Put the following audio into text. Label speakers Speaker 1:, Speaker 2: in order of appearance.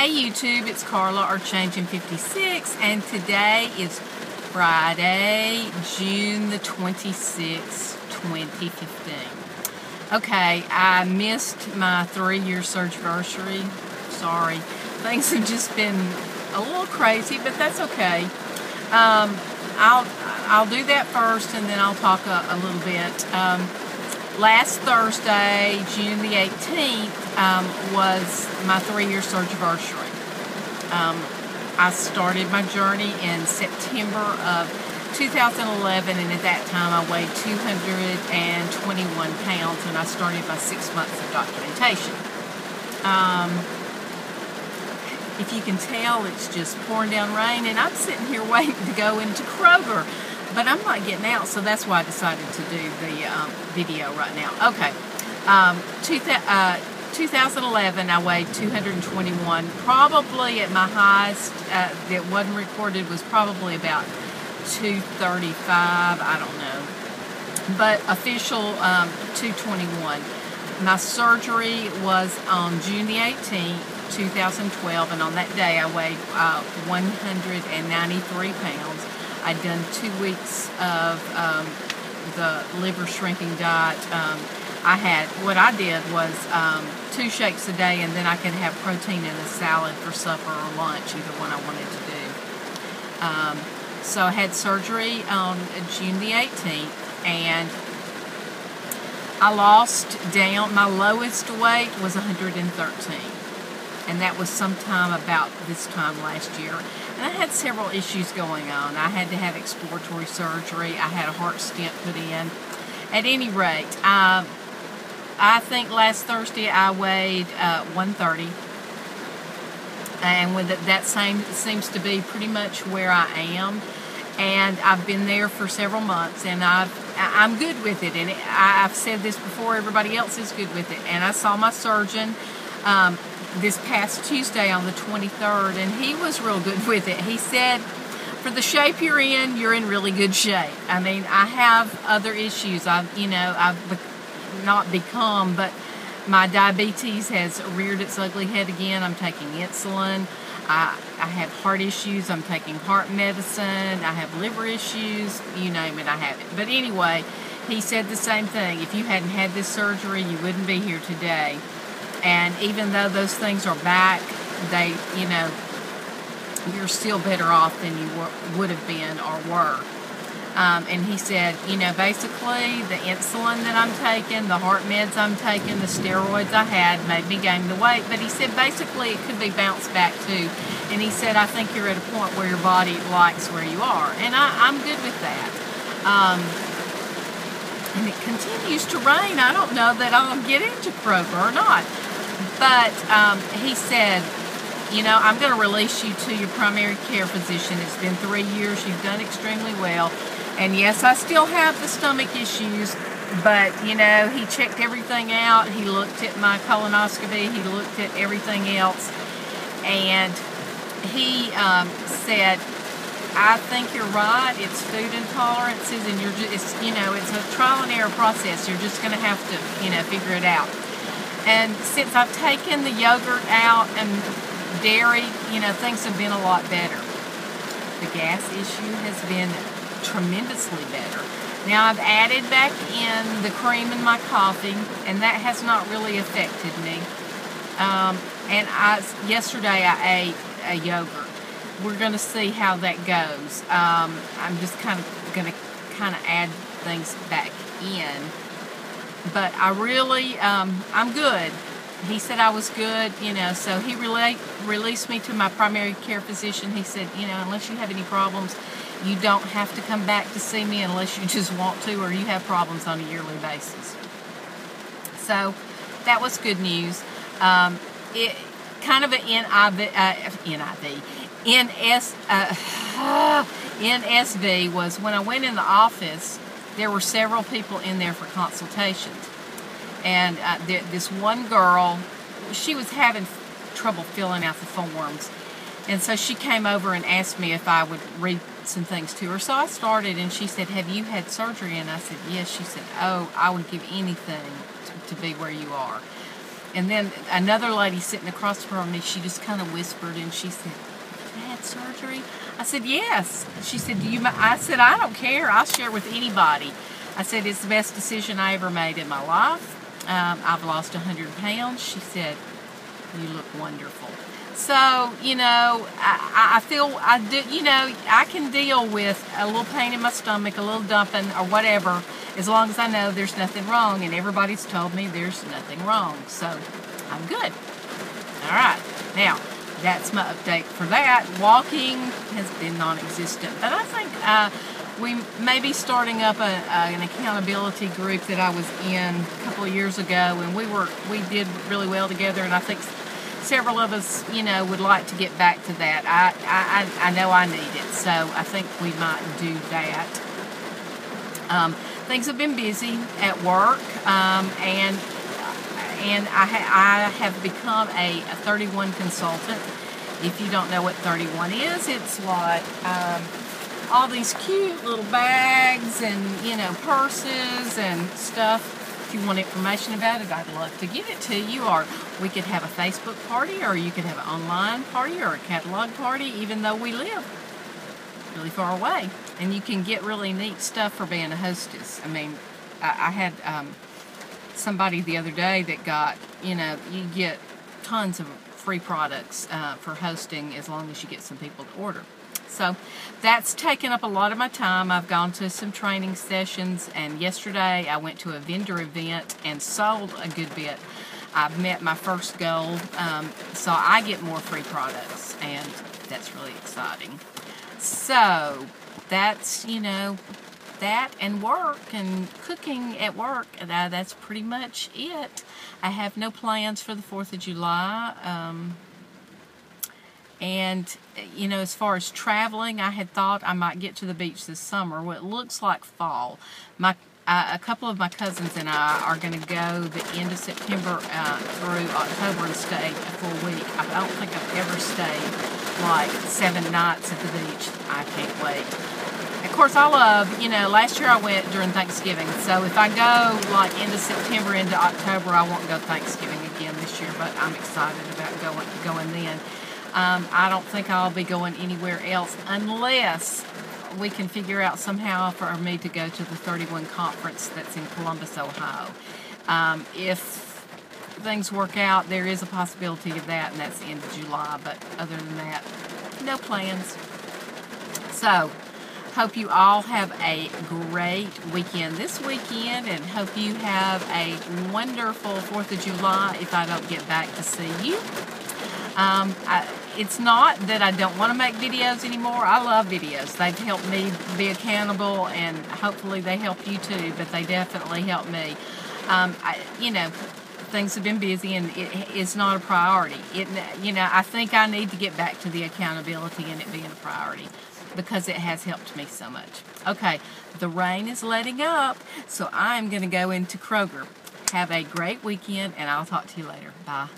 Speaker 1: Hey YouTube, it's Carla or Changing 56, and today is Friday, June the 26th, 2015. Okay, I missed my 3-year Surgiversary. Sorry, things have just been a little crazy, but that's okay. I'll do that first, and then I'll talk a little bit. Last Thursday, June the 18th, was my 3-year Surgiversary. I started my journey in September of 2011, and at that time I weighed 221 pounds, and I started my 6 months of documentation. If you can tell, it's just pouring down rain, and I'm sitting here waiting to go into Kroger. But I'm not getting out, so that's why I decided to do the video right now. Okay, 2011, I weighed 221. Probably at my highest that wasn't recorded was probably about 235. I don't know, but official 221. My surgery was on June the 18th, 2012, and on that day I weighed 193 pounds. I'd done 2 weeks of the liver shrinking diet. What I did was 2 shakes a day, and then I could have protein in a salad for supper or lunch, either one I wanted to do. So I had surgery on June the 18th, and I lost down. My lowest weight was 113. And that was sometime about this time last year. And I had several issues going on. I had to have exploratory surgery. I had a heart stent put in. At any rate, I think last Thursday I weighed 130. And that seems to be pretty much where I am. And I've been there for several months, and I'm good with it. And I've said this before, everybody else is good with it. And I saw my surgeon this past Tuesday on the 23rd, and he was real good with it. He said, for the shape you're in really good shape. I mean, I have other issues. I've not become, but my diabetes has reared its ugly head again. I'm taking insulin. I have heart issues. I'm taking heart medicine. I have liver issues. You name it, I have it. But anyway, he said the same thing. If you hadn't had this surgery, you wouldn't be here today. And even though those things are back, you're still better off than you would have been or were. And he said, basically the insulin that I'm taking, the heart meds I'm taking, the steroids I had made me gain the weight. But he said basically it could be bounced back too. And he said, I think you're at a point where your body likes where you are. And I'm good with that. And it continues to rain. I don't know that I'll get into Kroger or not. But he said, I'm going to release you to your primary care physician. It's been 3 years. You've done extremely well. And yes, I still have the stomach issues, but, he checked everything out. He looked at my colonoscopy. He looked at everything else. And he said, I think you're right. It's food intolerances, and it's a trial and error process. You're just going to have to, figure it out. And since I've taken the yogurt out and dairy, things have been a lot better. The gas issue has been tremendously better. Now I've added back in the cream in my coffee, and that has not really affected me. And yesterday I ate a yogurt. We're going to see how that goes. I'm just going to add things back in. But I really, I'm good. He said I was good, so he released me to my primary care physician. He said, unless you have any problems, you don't have to come back to see me unless you just want to or you have problems on a yearly basis. So that was good news. It kind of an NSV was when I went in the office. There were several people in there for consultations. And this one girl, she was having trouble filling out the forms. And so she came over and asked me if I would read some things to her. So I started, and she said, have you had surgery? And I said, yes. She said, oh, I would give anything to be where you are. And then another lady sitting across from me, she just kind of whispered, and she said, "You had surgery?" I said, "Yes." She said, "Do you?" I said, "I don't care. I'll share with anybody." I said, "It's the best decision I ever made in my life. I've lost 100 pounds." She said, "You look wonderful." So, you know, I feel, I can deal with a little pain in my stomach, a little dumping or whatever, as long as I know there's nothing wrong, and everybody's told me there's nothing wrong. So, I'm good. All right. Now, that's my update for that. Walking has been non-existent, but I think we may be starting up an accountability group that I was in a couple of years ago, and we did really well together, and I think several of us, would like to get back to that. I know I need it, so I think we might do that. Things have been busy at work, and I have become a 31 consultant. If you don't know what 31 is, it's like all these cute little bags and, purses and stuff. If you want information about it, I'd love to give it to you. Or we could have a Facebook party, or you could have an online party or a catalog party, even though we live really far away. And you can get really neat stuff for being a hostess. I mean, I had somebody the other day that got, you get tons of free products for hosting as long as you get some people to order. So that's taken up a lot of my time. I've gone to some training sessions, and yesterday I went to a vendor event and sold a good bit. I've met my first goal, so I get more free products, and that's really exciting. So that's, that and work and cooking at work, that's pretty much it. I have no plans for the 4th of July. And, as far as traveling, I had thought I might get to the beach this summer. Well, it looks like fall. A couple of my cousins and I are going to go the end of September through October and stay a full week. I don't think I've ever stayed like 7 nights at the beach. I can't wait. Of course, I love, last year I went during Thanksgiving. So if I go like end of September into October, I won't go Thanksgiving again this year, but I'm excited about going then. I don't think I'll be going anywhere else unless we can figure out somehow for me to go to the 31 conference that's in Columbus, Ohio. If things work out, there is a possibility of that, and that's the end of July. But other than that, no plans. So, hope you all have a great weekend this weekend, and hope you have a wonderful 4th of July if I don't get back to see you. It's not that I don't want to make videos anymore. I love videos. They've helped me be accountable, and hopefully they help you too, but they definitely help me. Things have been busy, and it's not a priority. I think I need to get back to the accountability and it being a priority, because it has helped me so much. Okay, the rain is letting up, so I'm going to go into Kroger. Have a great weekend, and I'll talk to you later. Bye.